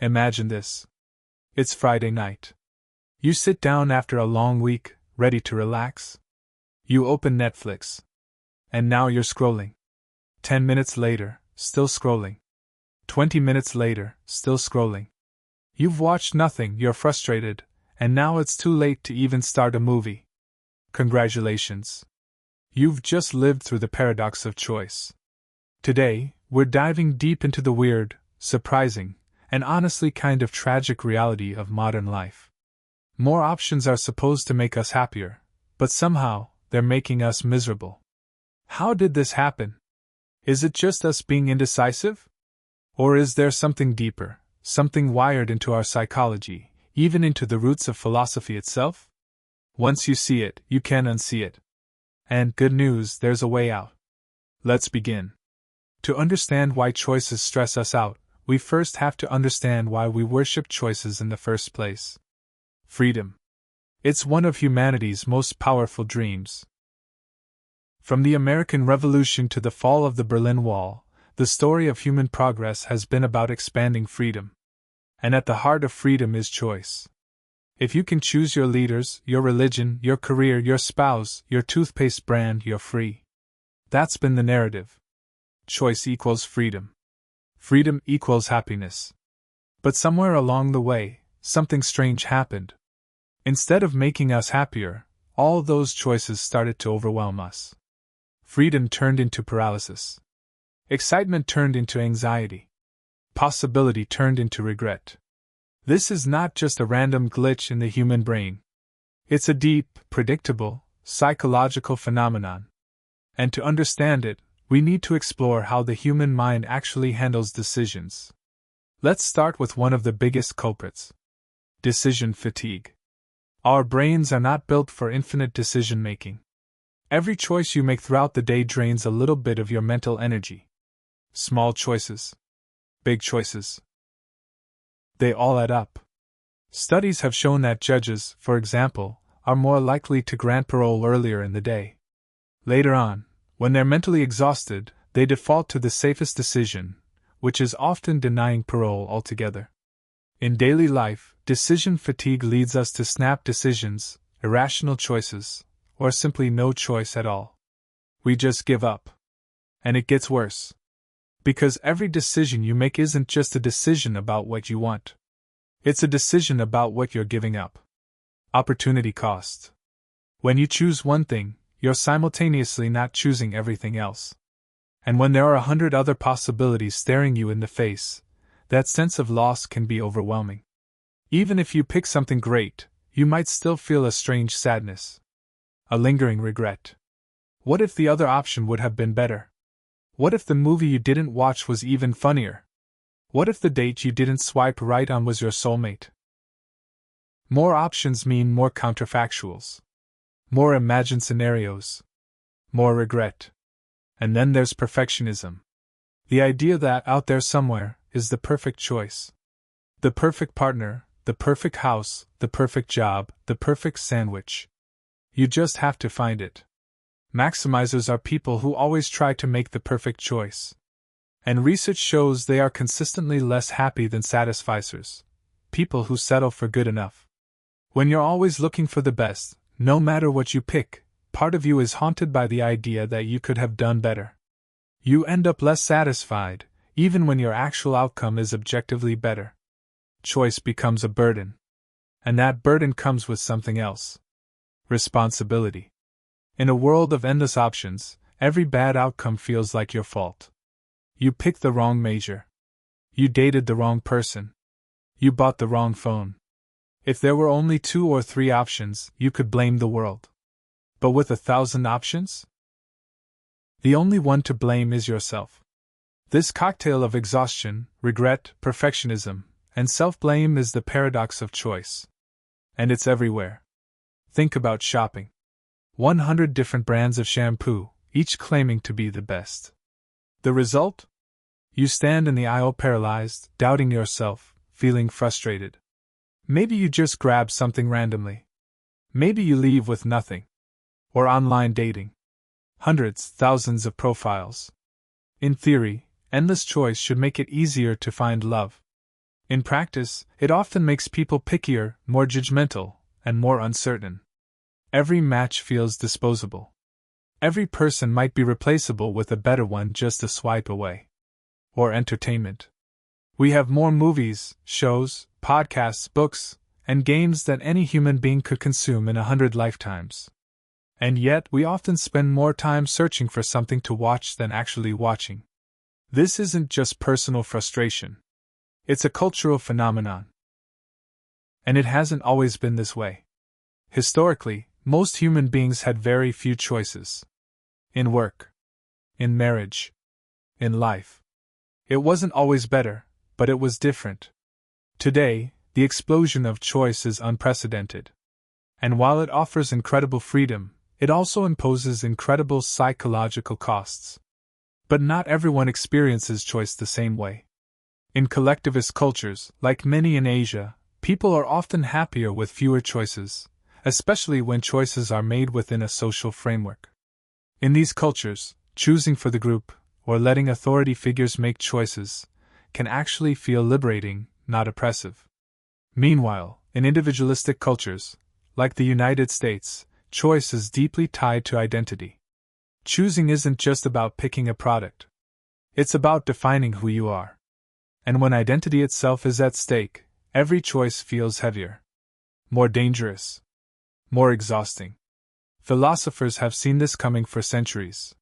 Imagine this. It's Friday night. You sit down after a long week, ready to relax. You open Netflix. And now you're scrolling. 10 minutes later, still scrolling. 20 minutes later, still scrolling. You've watched nothing, you're frustrated, and now it's too late to even start a movie. Congratulations. You've just lived through the paradox of choice. Today, we're diving deep into the weird, surprising, and honestly kind of tragic reality of modern life. More options are supposed to make us happier, but somehow, they're making us miserable. How did this happen? Is it just us being indecisive? Or is there something deeper, something wired into our psychology, even into the roots of philosophy itself? Once you see it, you can't unsee it. And, good news, there's a way out. Let's begin. To understand why choices stress us out, we first have to understand why we worship choices in the first place. Freedom. It's one of humanity's most powerful dreams. From the American Revolution to the fall of the Berlin Wall, the story of human progress has been about expanding freedom. And at the heart of freedom is choice. If you can choose your leaders, your religion, your career, your spouse, your toothpaste brand, you're free. That's been the narrative. Choice equals freedom. Freedom equals happiness. But somewhere along the way, something strange happened. Instead of making us happier, all those choices started to overwhelm us. Freedom turned into paralysis. Excitement turned into anxiety. Possibility turned into regret. This is not just a random glitch in the human brain. It's a deep, predictable, psychological phenomenon. And to understand it, we need to explore how the human mind actually handles decisions. Let's start with one of the biggest culprits: decision fatigue. Our brains are not built for infinite decision making. Every choice you make throughout the day drains a little bit of your mental energy. Small choices. Big choices. They all add up. Studies have shown that judges, for example, are more likely to grant parole earlier in the day. Later on, when they're mentally exhausted, they default to the safest decision, which is often denying parole altogether. In daily life, decision fatigue leads us to snap decisions, irrational choices, or simply no choice at all. We just give up. And it gets worse. Because every decision you make isn't just a decision about what you want. It's a decision about what you're giving up. Opportunity cost. When you choose one thing, you're simultaneously not choosing everything else. And when there are 100 other possibilities staring you in the face, that sense of loss can be overwhelming. Even if you pick something great, you might still feel a strange sadness. A lingering regret. What if the other option would have been better? What if the movie you didn't watch was even funnier? What if the date you didn't swipe right on was your soulmate? More options mean more counterfactuals. More imagined scenarios. More regret. And then there's perfectionism. The idea that out there somewhere is the perfect choice. The perfect partner, the perfect house, the perfect job, the perfect sandwich. You just have to find it. Maximizers are people who always try to make the perfect choice. And research shows they are consistently less happy than satisficers, people who settle for good enough. When you're always looking for the best, no matter what you pick, part of you is haunted by the idea that you could have done better. You end up less satisfied, even when your actual outcome is objectively better. Choice becomes a burden. And that burden comes with something else. Responsibility. In a world of endless options, every bad outcome feels like your fault. You picked the wrong major. You dated the wrong person. You bought the wrong phone. If there were only 2 or 3 options, you could blame the world. But with 1,000 options? The only one to blame is yourself. This cocktail of exhaustion, regret, perfectionism, and self-blame is the paradox of choice. And it's everywhere. Think about shopping. 100 different brands of shampoo, each claiming to be the best. The result? You stand in the aisle paralyzed, doubting yourself, feeling frustrated. Maybe you just grab something randomly. Maybe you leave with nothing. Or online dating. Hundreds, thousands of profiles. In theory, endless choice should make it easier to find love. In practice, it often makes people pickier, more judgmental, and more uncertain. Every match feels disposable. Every person might be replaceable with a better one just a swipe away. Or entertainment. We have more movies, shows, podcasts, books, and games than any human being could consume in 100 lifetimes. And yet, we often spend more time searching for something to watch than actually watching. This isn't just personal frustration. It's a cultural phenomenon. And it hasn't always been this way. Historically, most human beings had very few choices. In work. In marriage. In life. It wasn't always better, but it was different. Today, the explosion of choice is unprecedented. And while it offers incredible freedom, it also imposes incredible psychological costs. But not everyone experiences choice the same way. In collectivist cultures, like many in Asia, people are often happier with fewer choices, especially when choices are made within a social framework. In these cultures, choosing for the group, or letting authority figures make choices, can actually feel liberating, not oppressive. Meanwhile, in individualistic cultures, like the United States, choice is deeply tied to identity. Choosing isn't just about picking a product. It's about defining who you are. And when identity itself is at stake, every choice feels heavier. More dangerous. More exhausting. Philosophers have seen this coming for centuries.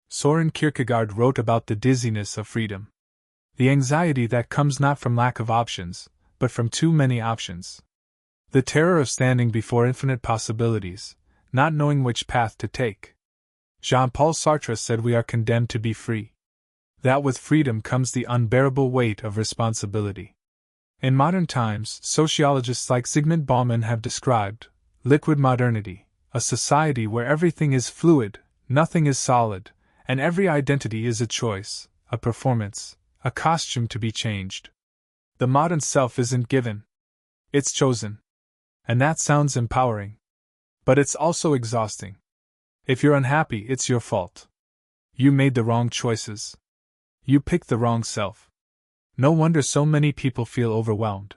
Soren Kierkegaard wrote about the dizziness of freedom. The anxiety that comes not from lack of options, but from too many options. The terror of standing before infinite possibilities, not knowing which path to take. Jean-Paul Sartre said we are condemned to be free. That with freedom comes the unbearable weight of responsibility. In modern times, sociologists like Zygmunt Bauman have described liquid modernity, a society where everything is fluid, nothing is solid, and every identity is a choice, a performance, a costume to be changed. The modern self isn't given. It's chosen. And that sounds empowering. But it's also exhausting. If you're unhappy, it's your fault. You made the wrong choices. You picked the wrong self. No wonder so many people feel overwhelmed.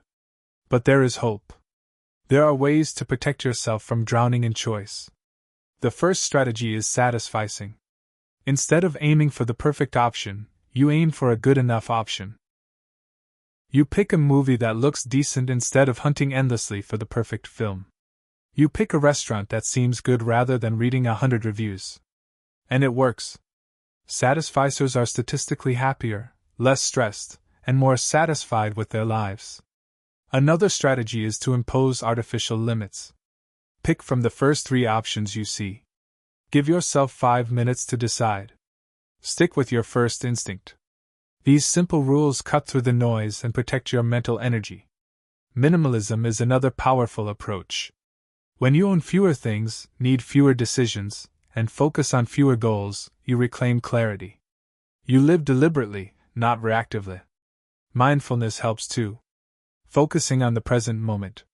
But there is hope. There are ways to protect yourself from drowning in choice. The first strategy is satisficing. Instead of aiming for the perfect option, you aim for a good enough option. You pick a movie that looks decent instead of hunting endlessly for the perfect film. You pick a restaurant that seems good rather than reading 100 reviews. And it works. Satisficers are statistically happier, less stressed, and more satisfied with their lives. Another strategy is to impose artificial limits. Pick from the first 3 options you see. Give yourself 5 minutes to decide. Stick with your first instinct. These simple rules cut through the noise and protect your mental energy. Minimalism is another powerful approach. When you own fewer things, need fewer decisions, and focus on fewer goals, you reclaim clarity. You live deliberately, not reactively. Mindfulness helps too. Focusing on the present moment.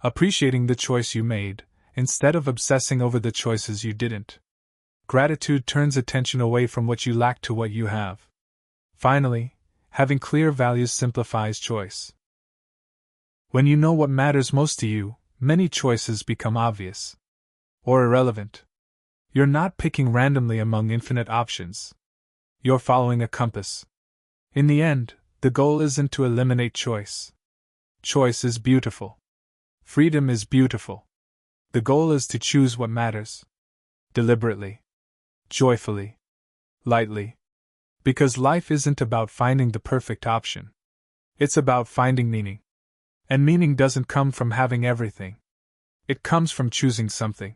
Appreciating the choice you made, instead of obsessing over the choices you didn't. Gratitude turns attention away from what you lack to what you have. Finally, having clear values simplifies choice. When you know what matters most to you, many choices become obvious. Or irrelevant. You're not picking randomly among infinite options. You're following a compass. In the end, the goal isn't to eliminate choice. Choice is beautiful. Freedom is beautiful. The goal is to choose what matters. Deliberately. Joyfully. Lightly. Because life isn't about finding the perfect option. It's about finding meaning. And meaning doesn't come from having everything. It comes from choosing something.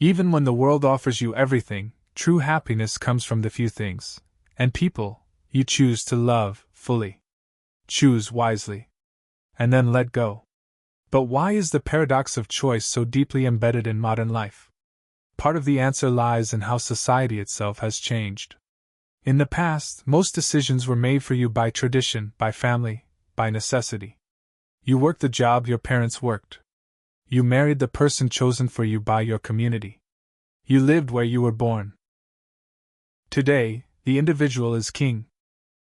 Even when the world offers you everything, true happiness comes from the few things, and people, you choose to love fully. Choose wisely. And then let go. But why is the paradox of choice so deeply embedded in modern life? Part of the answer lies in how society itself has changed. In the past, most decisions were made for you by tradition, by family, by necessity. You worked the job your parents worked. You married the person chosen for you by your community. You lived where you were born. Today, the individual is king.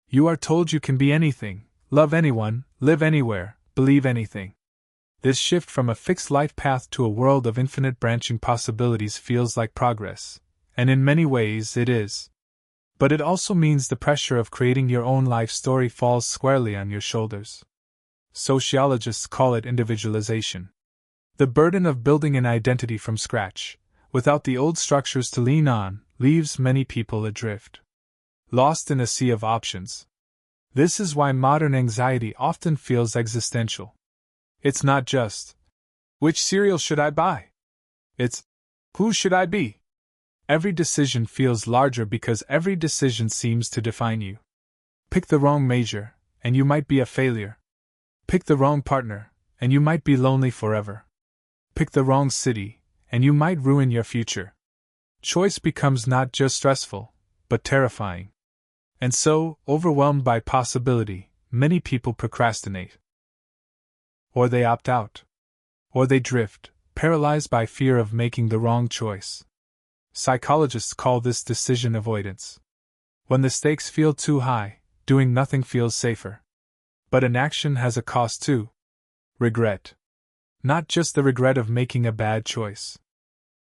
You are told you can be anything, love anyone, live anywhere, believe anything. This shift from a fixed life path to a world of infinite branching possibilities feels like progress, and in many ways it is. But it also means the pressure of creating your own life story falls squarely on your shoulders. Sociologists call it individualization. The burden of building an identity from scratch, without the old structures to lean on, leaves many people adrift, lost in a sea of options. This is why modern anxiety often feels existential. It's not just, which cereal should I buy? It's, who should I be? Every decision feels larger because every decision seems to define you. Pick the wrong major, and you might be a failure. Pick the wrong partner, and you might be lonely forever. Pick the wrong city, and you might ruin your future. Choice becomes not just stressful, but terrifying. And so, overwhelmed by possibility, many people procrastinate. Or they opt out. Or they drift, paralyzed by fear of making the wrong choice. Psychologists call this decision avoidance. When the stakes feel too high, doing nothing feels safer. But inaction has a cost too. Regret. Not just the regret of making a bad choice,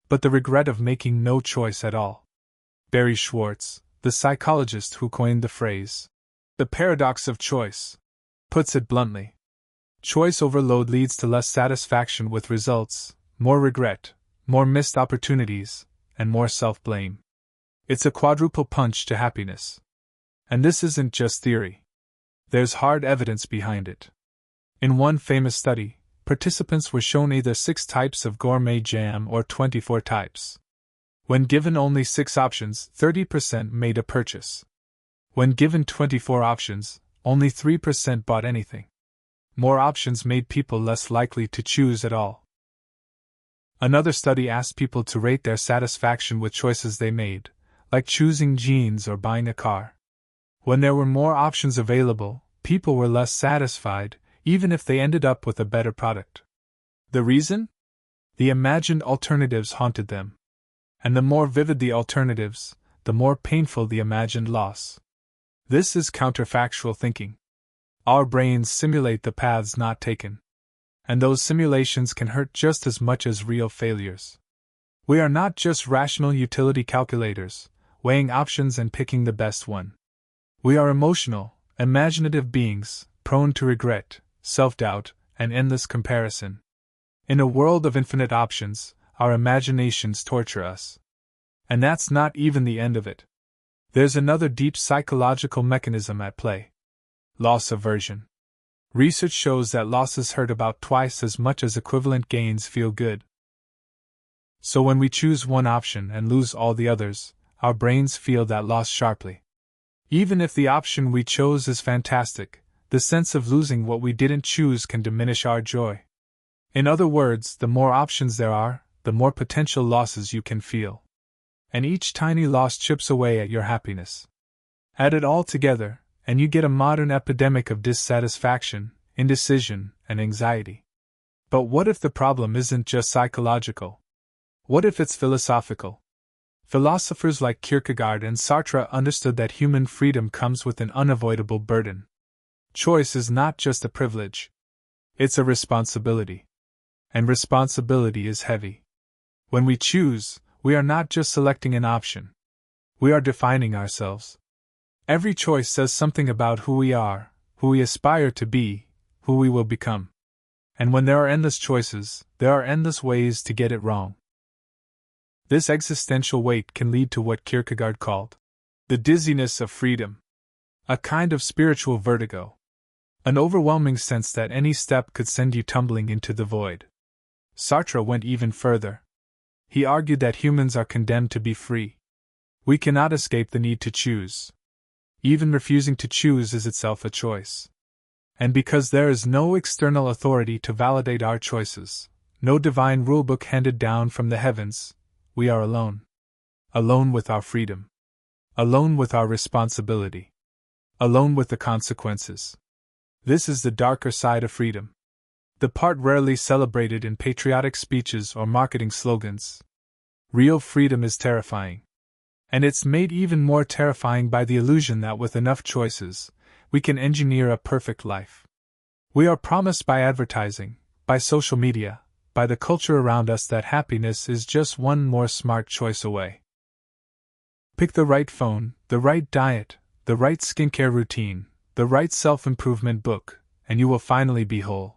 but the regret of making no choice at all. Barry Schwartz, the psychologist who coined the phrase, the paradox of choice, puts it bluntly. Choice overload leads to less satisfaction with results, more regret, more missed opportunities, and more self-blame. It's a quadruple punch to happiness. And this isn't just theory. There's hard evidence behind it. In one famous study, participants were shown either 6 types of gourmet jam or 24 types. When given only 6 options, 30% made a purchase. When given 24 options, only 3% bought anything. More options made people less likely to choose at all. Another study asked people to rate their satisfaction with choices they made, like choosing jeans or buying a car. When there were more options available, people were less satisfied, even if they ended up with a better product. The reason? The imagined alternatives haunted them. And the more vivid the alternatives, the more painful the imagined loss. This is counterfactual thinking. Our brains simulate the paths not taken. And those simulations can hurt just as much as real failures. We are not just rational utility calculators, weighing options and picking the best one. We are emotional, imaginative beings, prone to regret, self-doubt, and endless comparison. In a world of infinite options, our imaginations torture us. And that's not even the end of it. There's another deep psychological mechanism at play. Loss aversion. Research shows that losses hurt about twice as much as equivalent gains feel good. So when we choose one option and lose all the others, our brains feel that loss sharply. Even if the option we chose is fantastic, the sense of losing what we didn't choose can diminish our joy. In other words, the more options there are, the more potential losses you can feel. And each tiny loss chips away at your happiness. Add it all together, and you get a modern epidemic of dissatisfaction, indecision, and anxiety. But what if the problem isn't just psychological? What if it's philosophical? Philosophers like Kierkegaard and Sartre understood that human freedom comes with an unavoidable burden. Choice is not just a privilege. It's a responsibility. And responsibility is heavy. When we choose, we are not just selecting an option. We are defining ourselves. Every choice says something about who we are, who we aspire to be, who we will become. And when there are endless choices, there are endless ways to get it wrong. This existential weight can lead to what Kierkegaard called the dizziness of freedom, a kind of spiritual vertigo, an overwhelming sense that any step could send you tumbling into the void. Sartre went even further. He argued that humans are condemned to be free. We cannot escape the need to choose. Even refusing to choose is itself a choice. And because there is no external authority to validate our choices, no divine rulebook handed down from the heavens, we are alone. Alone with our freedom. Alone with our responsibility. Alone with the consequences. This is the darker side of freedom. The part rarely celebrated in patriotic speeches or marketing slogans. Real freedom is terrifying. And it's made even more terrifying by the illusion that with enough choices, we can engineer a perfect life. We are promised by advertising, by social media, by the culture around us that happiness is just one more smart choice away. Pick the right phone, the right diet, the right skincare routine, the right self-improvement book, and you will finally be whole.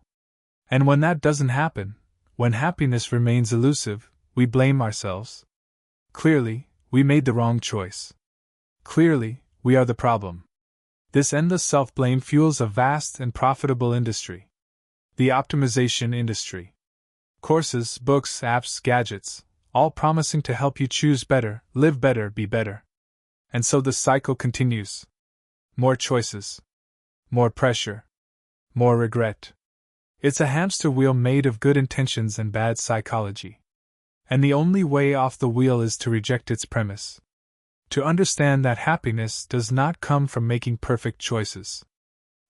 And when that doesn't happen, when happiness remains elusive, we blame ourselves. Clearly, we made the wrong choice. Clearly, we are the problem. This endless self-blame fuels a vast and profitable industry. The optimization industry. Courses, books, apps, gadgets, all promising to help you choose better, live better, be better. And so the cycle continues. More choices. More pressure. More regret. It's a hamster wheel made of good intentions and bad psychology. And the only way off the wheel is to reject its premise. To understand that happiness does not come from making perfect choices.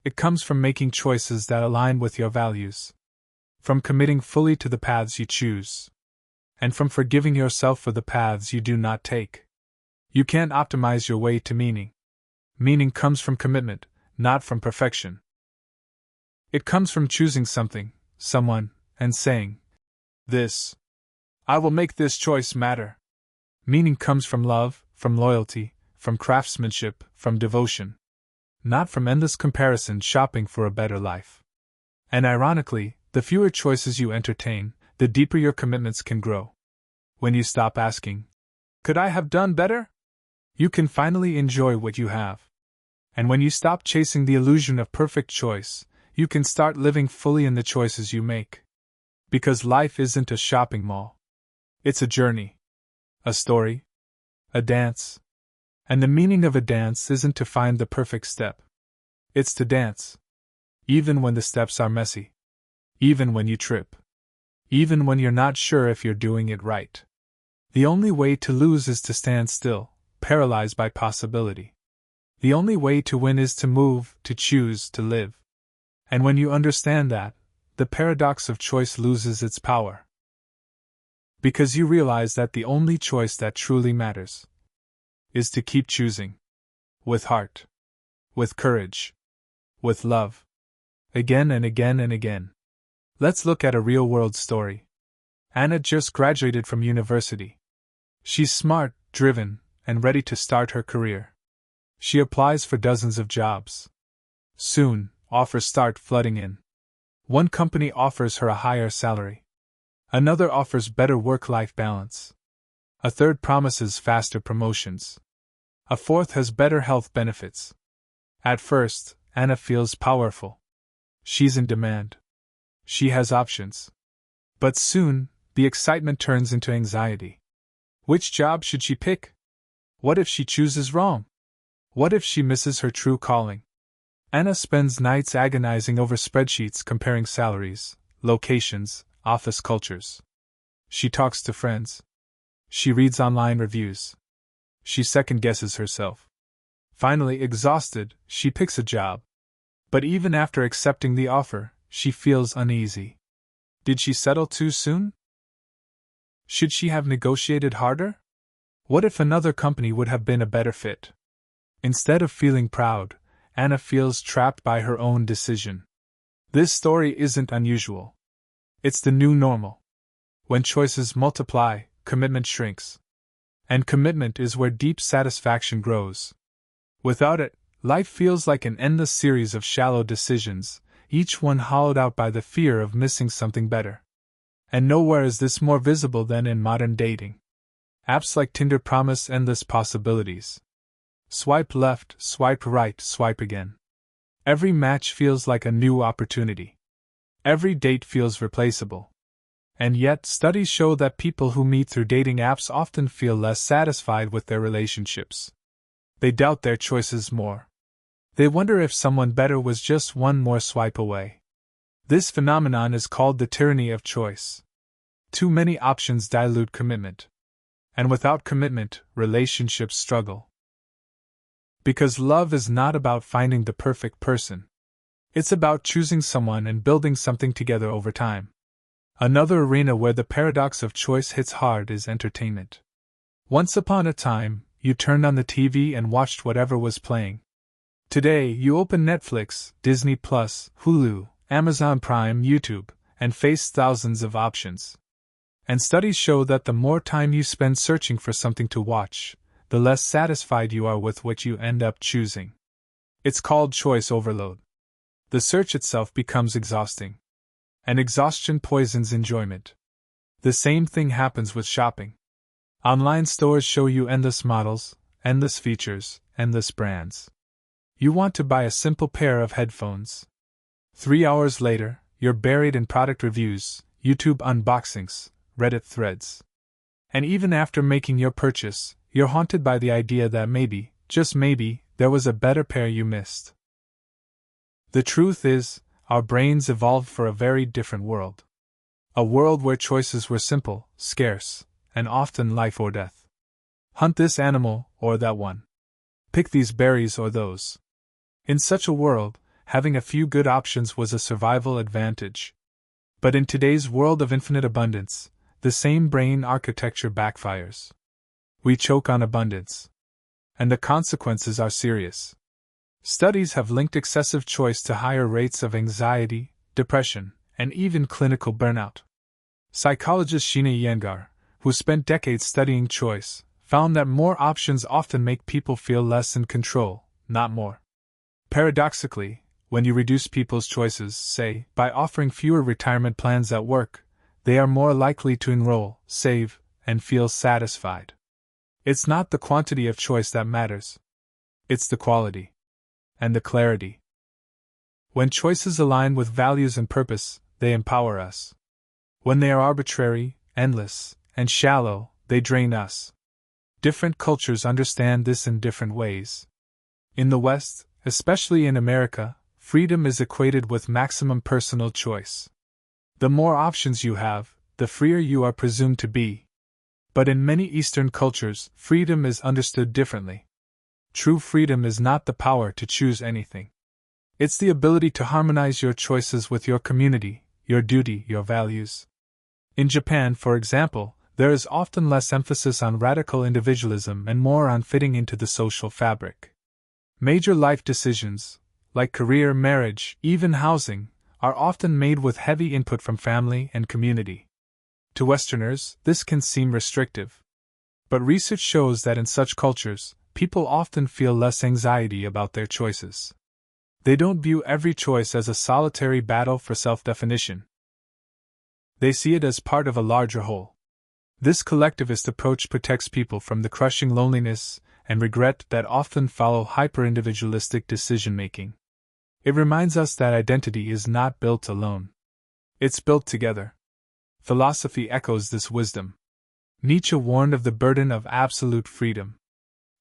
It comes from making choices that align with your values. From committing fully to the paths you choose. And from forgiving yourself for the paths you do not take. You can't optimize your way to meaning. Meaning comes from commitment, not from perfection. It comes from choosing something, someone, and saying, "This. I will make this choice matter." Meaning comes from love, from loyalty, from craftsmanship, from devotion. Not from endless comparison shopping for a better life. And ironically, the fewer choices you entertain, the deeper your commitments can grow. When you stop asking, "Could I have done better?" you can finally enjoy what you have. And when you stop chasing the illusion of perfect choice, you can start living fully in the choices you make. Because life isn't a shopping mall. It's a journey. A story. A dance. And the meaning of a dance isn't to find the perfect step. It's to dance. Even when the steps are messy. Even when you trip. Even when you're not sure if you're doing it right. The only way to lose is to stand still, paralyzed by possibility. The only way to win is to move, to choose, to live. And when you understand that, the paradox of choice loses its power. Because you realize that the only choice that truly matters is to keep choosing. With heart. With courage. With love. Again and again and again. Let's look at a real-world story. Anna just graduated from university. She's smart, driven, and ready to start her career. She applies for dozens of jobs. Soon, offers start flooding in. One company offers her a higher salary. Another offers better work-life balance. A third promises faster promotions. A fourth has better health benefits. At first, Anna feels powerful. She's in demand. She has options. But soon, the excitement turns into anxiety. Which job should she pick? What if she chooses wrong? What if she misses her true calling? Anna spends nights agonizing over spreadsheets comparing salaries, locations, office cultures. She talks to friends. She reads online reviews. She second-guesses herself. Finally, exhausted, she picks a job. But even after accepting the offer, she feels uneasy. Did she settle too soon? Should she have negotiated harder? What if another company would have been a better fit? Instead of feeling proud, Anna feels trapped by her own decision. This story isn't unusual. It's the new normal. When choices multiply, commitment shrinks. And commitment is where deep satisfaction grows. Without it, life feels like an endless series of shallow decisions, each one hollowed out by the fear of missing something better. And nowhere is this more visible than in modern dating. Apps like Tinder promise endless possibilities. Swipe left, swipe right, swipe again. Every match feels like a new opportunity. Every date feels replaceable. And yet, studies show that people who meet through dating apps often feel less satisfied with their relationships. They doubt their choices more. They wonder if someone better was just one more swipe away. This phenomenon is called the tyranny of choice. Too many options dilute commitment. And without commitment, relationships struggle. Because love is not about finding the perfect person. It's about choosing someone and building something together over time. Another arena where the paradox of choice hits hard is entertainment. Once upon a time, you turned on the TV and watched whatever was playing. Today, you open Netflix, Disney Plus, Hulu, Amazon Prime, YouTube, and face thousands of options. And studies show that the more time you spend searching for something to watch, the less satisfied you are with what you end up choosing. It's called choice overload. The search itself becomes exhausting. And exhaustion poisons enjoyment. The same thing happens with shopping. Online stores show you endless models, endless features, endless brands. You want to buy a simple pair of headphones. 3 hours later, you're buried in product reviews, YouTube unboxings, Reddit threads. And even after making your purchase, you're haunted by the idea that maybe, just maybe, there was a better pair you missed. The truth is, our brains evolved for a very different world. A world where choices were simple, scarce, and often life or death. Hunt this animal or that one. Pick these berries or those. In such a world, having a few good options was a survival advantage. But in today's world of infinite abundance, the same brain architecture backfires. We choke on abundance. And the consequences are serious. Studies have linked excessive choice to higher rates of anxiety, depression, and even clinical burnout. Psychologist Sheena Iyengar, who spent decades studying choice, found that more options often make people feel less in control, not more. Paradoxically, when you reduce people's choices, say, by offering fewer retirement plans at work, they are more likely to enroll, save, and feel satisfied. It's not the quantity of choice that matters. It's the quality. And the clarity. When choices align with values and purpose, they empower us. When they are arbitrary, endless, and shallow, they drain us. Different cultures understand this in different ways. In the West, especially in America, freedom is equated with maximum personal choice. The more options you have, the freer you are presumed to be. But in many Eastern cultures, freedom is understood differently. True freedom is not the power to choose anything. It's the ability to harmonize your choices with your community, your duty, your values. In Japan, for example, there is often less emphasis on radical individualism and more on fitting into the social fabric. Major life decisions, like career, marriage, even housing, are often made with heavy input from family and community. To Westerners, this can seem restrictive. But research shows that in such cultures, people often feel less anxiety about their choices. They don't view every choice as a solitary battle for self-definition. They see it as part of a larger whole. This collectivist approach protects people from the crushing loneliness and regret that often follow hyper-individualistic decision-making. It reminds us that identity is not built alone. It's built together. Philosophy echoes this wisdom. Nietzsche warned of the burden of absolute freedom.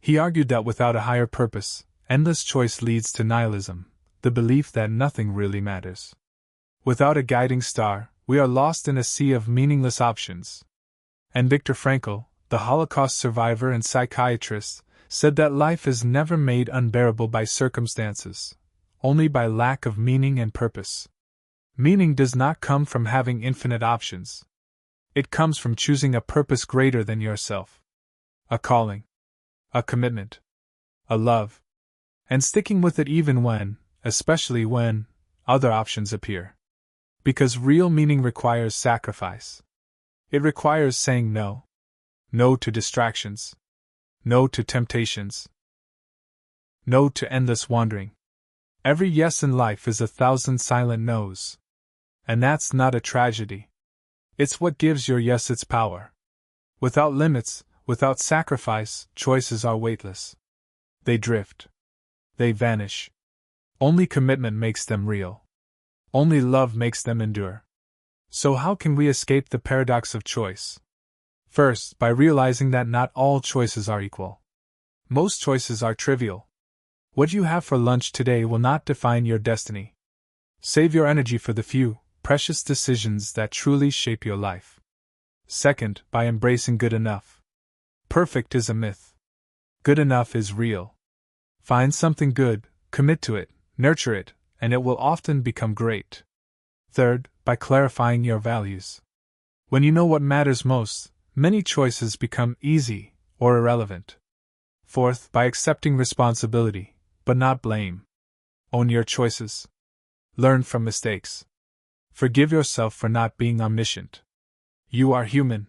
He argued that without a higher purpose, endless choice leads to nihilism, the belief that nothing really matters. Without a guiding star, we are lost in a sea of meaningless options. And Viktor Frankl, the Holocaust survivor and psychiatrist, said that life is never made unbearable by circumstances, only by lack of meaning and purpose. Meaning does not come from having infinite options. It comes from choosing a purpose greater than yourself. A calling. A commitment. A love. And sticking with it even when, especially when, other options appear. Because real meaning requires sacrifice. It requires saying no. No to distractions. No to temptations. No to endless wandering. Every yes in life is 1,000 silent no's. And that's not a tragedy. It's what gives your yes its power. Without limits, without sacrifice, choices are weightless. They drift. They vanish. Only commitment makes them real. Only love makes them endure. So how can we escape the paradox of choice? First, by realizing that not all choices are equal. Most choices are trivial. What you have for lunch today will not define your destiny. Save your energy for the few, precious decisions that truly shape your life. Second, by embracing good enough. Perfect is a myth. Good enough is real. Find something good, commit to it, nurture it, and it will often become great. Third, by clarifying your values. When you know what matters most, many choices become easy or irrelevant. Fourth, by accepting responsibility. but not blame. Own your choices. Learn from mistakes. Forgive yourself for not being omniscient. You are human.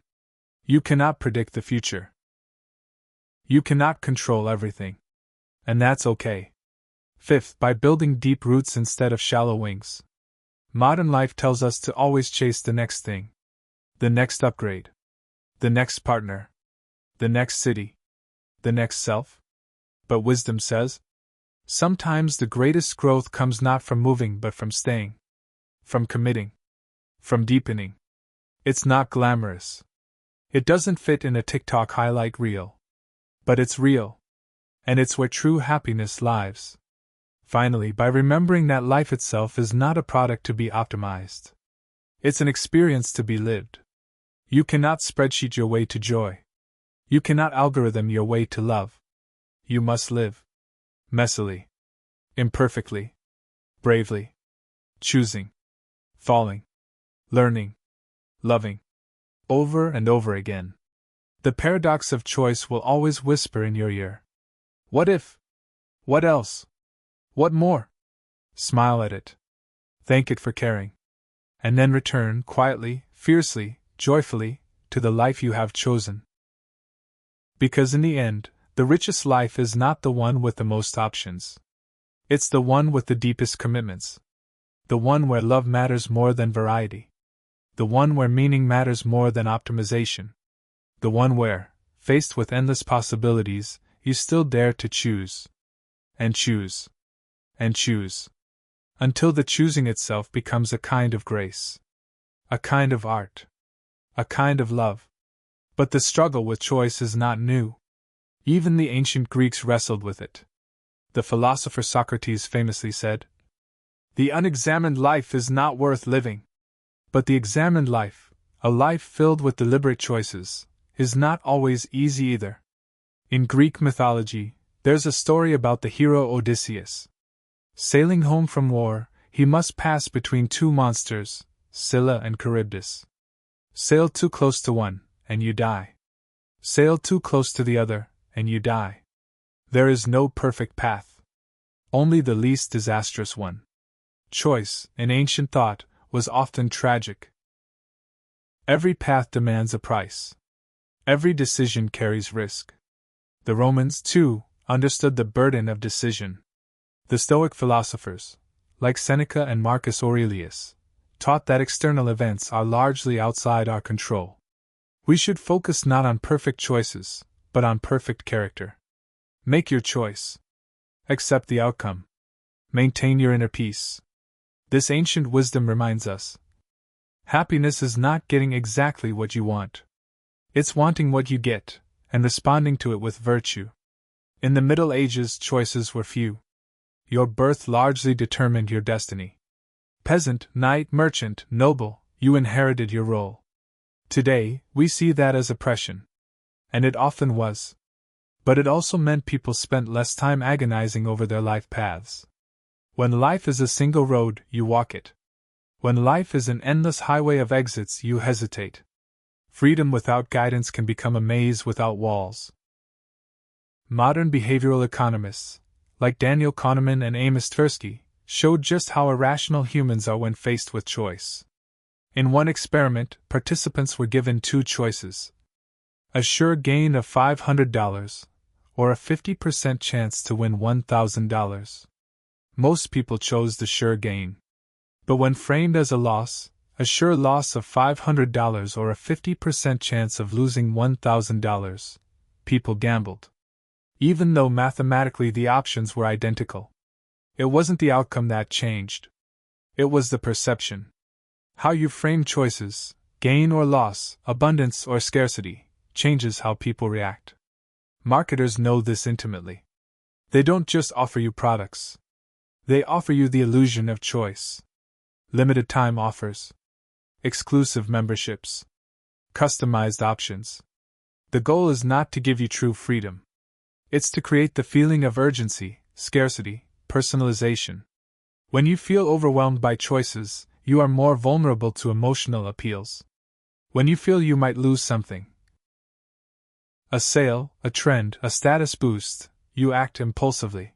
You cannot predict the future. You cannot control everything. And that's okay. Fifth, by building deep roots instead of shallow wings. Modern life tells us to always chase the next thing, the next upgrade, the next partner, the next city, the next self. But wisdom says, sometimes the greatest growth comes not from moving but from staying, from committing, from deepening. It's not glamorous. It doesn't fit in a TikTok highlight reel. But it's real. And it's where true happiness lies. Finally, by remembering that life itself is not a product to be optimized. It's an experience to be lived. You cannot spreadsheet your way to joy. You cannot algorithm your way to love. You must live. Messily. Imperfectly. Bravely. Choosing. Falling. Learning. Loving. Over and over again. The paradox of choice will always whisper in your ear. What if? What else? What more? Smile at it. Thank it for caring. And then return quietly, fiercely, joyfully, to the life you have chosen. Because in the end, the richest life is not the one with the most options. It's the one with the deepest commitments. The one where love matters more than variety. The one where meaning matters more than optimization. The one where, faced with endless possibilities, you still dare to choose. And choose. And choose. Until the choosing itself becomes a kind of grace. A kind of art. A kind of love. But the struggle with choice is not new. Even the ancient Greeks wrestled with it. The philosopher Socrates famously said, "The unexamined life is not worth living." But the examined life, a life filled with deliberate choices, is not always easy either. In Greek mythology, there's a story about the hero Odysseus. Sailing home from war, he must pass between two monsters, Scylla and Charybdis. Sail too close to one, and you die. Sail too close to the other, and you die. There is no perfect path. Only the least disastrous one. Choice, in ancient thought, was often tragic. Every path demands a price. Every decision carries risk. The Romans, too, understood the burden of decision. The Stoic philosophers, like Seneca and Marcus Aurelius, taught that external events are largely outside our control. We should focus not on perfect choices, but on perfect character. Make your choice. Accept the outcome. Maintain your inner peace. This ancient wisdom reminds us, happiness is not getting exactly what you want. It's wanting what you get, and responding to it with virtue. In the Middle Ages, choices were few. Your birth largely determined your destiny. Peasant, knight, merchant, noble, you inherited your role. Today, we see that as oppression. And it often was. But it also meant people spent less time agonizing over their life paths. When life is a single road, you walk it. When life is an endless highway of exits, you hesitate. Freedom without guidance can become a maze without walls. Modern behavioral economists, like Daniel Kahneman and Amos Tversky, showed just how irrational humans are when faced with choice. In one experiment, participants were given two choices: a sure gain of $500, or a 50% chance to win $1,000. Most people chose the sure gain. But when framed as a loss, a sure loss of $500 or a 50% chance of losing $1,000, people gambled. Even though mathematically the options were identical. It wasn't the outcome that changed. It was the perception. How you frame choices, gain or loss, abundance or scarcity, changes how people react. Marketers know this intimately. They don't just offer you products. They offer you the illusion of choice. Limited time offers. Exclusive memberships. Customized options. The goal is not to give you true freedom. It's to create the feeling of urgency, scarcity, personalization. When you feel overwhelmed by choices, you are more vulnerable to emotional appeals. When you feel you might lose something, a sale, a trend, a status boost, you act impulsively.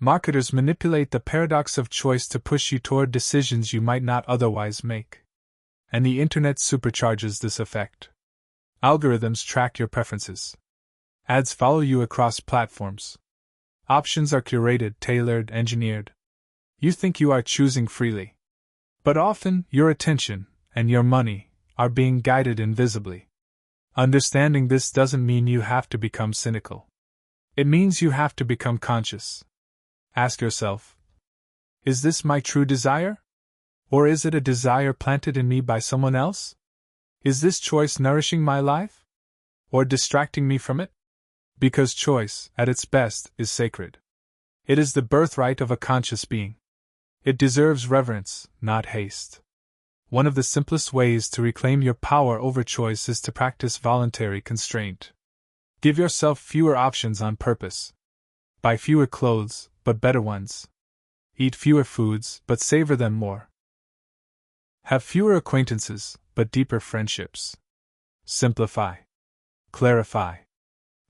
Marketers manipulate the paradox of choice to push you toward decisions you might not otherwise make. And the internet supercharges this effect. Algorithms track your preferences. Ads follow you across platforms. Options are curated, tailored, engineered. You think you are choosing freely. But often, your attention and your money are being guided invisibly. Understanding this doesn't mean you have to become cynical. It means you have to become conscious. Ask yourself, is this my true desire? Or is it a desire planted in me by someone else? Is this choice nourishing my life? Or distracting me from it? Because choice, at its best, is sacred. It is the birthright of a conscious being. It deserves reverence, not haste. One of the simplest ways to reclaim your power over choice is to practice voluntary constraint. Give yourself fewer options on purpose. Buy fewer clothes, but better ones. Eat fewer foods, but savor them more. Have fewer acquaintances, but deeper friendships. Simplify. Clarify.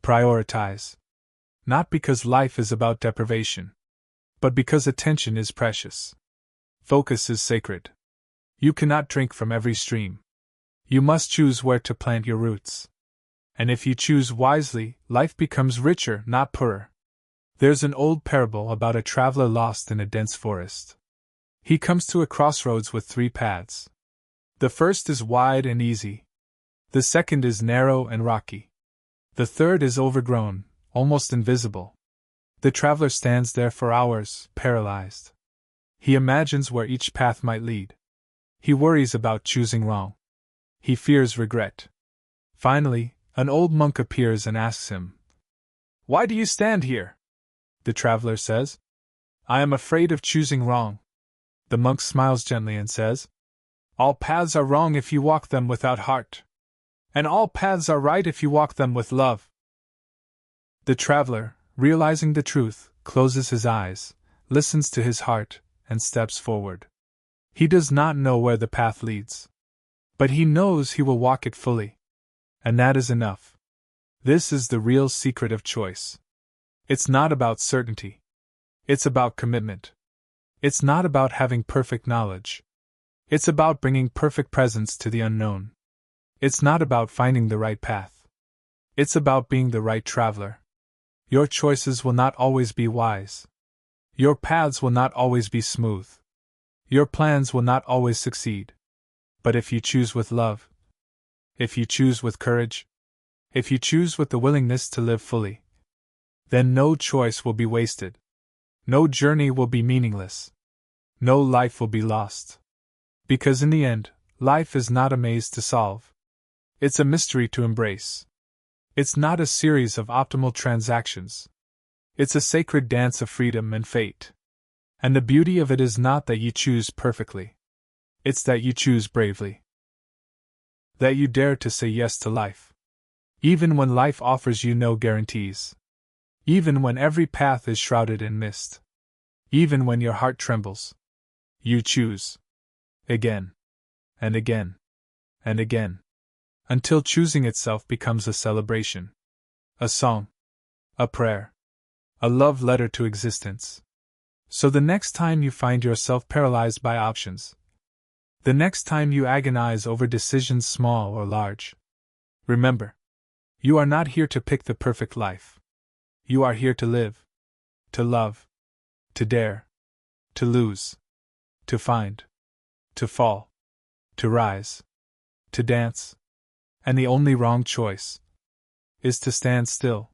Prioritize. Not because life is about deprivation, but because attention is precious. Focus is sacred. You cannot drink from every stream. You must choose where to plant your roots. And if you choose wisely, life becomes richer, not poorer. There's an old parable about a traveler lost in a dense forest. He comes to a crossroads with 3 paths. The first is wide and easy. The second is narrow and rocky. The third is overgrown, almost invisible. The traveler stands there for hours, paralyzed. He imagines where each path might lead. He worries about choosing wrong. He fears regret. Finally, an old monk appears and asks him, "Why do you stand here?" The traveler says, "I am afraid of choosing wrong." The monk smiles gently and says, "All paths are wrong if you walk them without heart. And all paths are right if you walk them with love." The traveler, realizing the truth, closes his eyes, listens to his heart, and steps forward. He does not know where the path leads, but he knows he will walk it fully. And that is enough. This is the real secret of choice. It's not about certainty. It's about commitment. It's not about having perfect knowledge. It's about bringing perfect presence to the unknown. It's not about finding the right path. It's about being the right traveler. Your choices will not always be wise. Your paths will not always be smooth. Your plans will not always succeed. But if you choose with love, if you choose with courage, if you choose with the willingness to live fully, then no choice will be wasted. No journey will be meaningless. No life will be lost. Because in the end, life is not a maze to solve. It's a mystery to embrace. It's not a series of optimal transactions. It's a sacred dance of freedom and fate. And the beauty of it is not that you choose perfectly. It's that you choose bravely. That you dare to say yes to life. Even when life offers you no guarantees. Even when every path is shrouded in mist. Even when your heart trembles. You choose. Again. And again. And again. Until choosing itself becomes a celebration. A song. A prayer. A love letter to existence. So the next time you find yourself paralyzed by options, the next time you agonize over decisions small or large, remember, you are not here to pick the perfect life. You are here to live, to love, to dare, to lose, to find, to fall, to rise, to dance, and the only wrong choice is to stand still.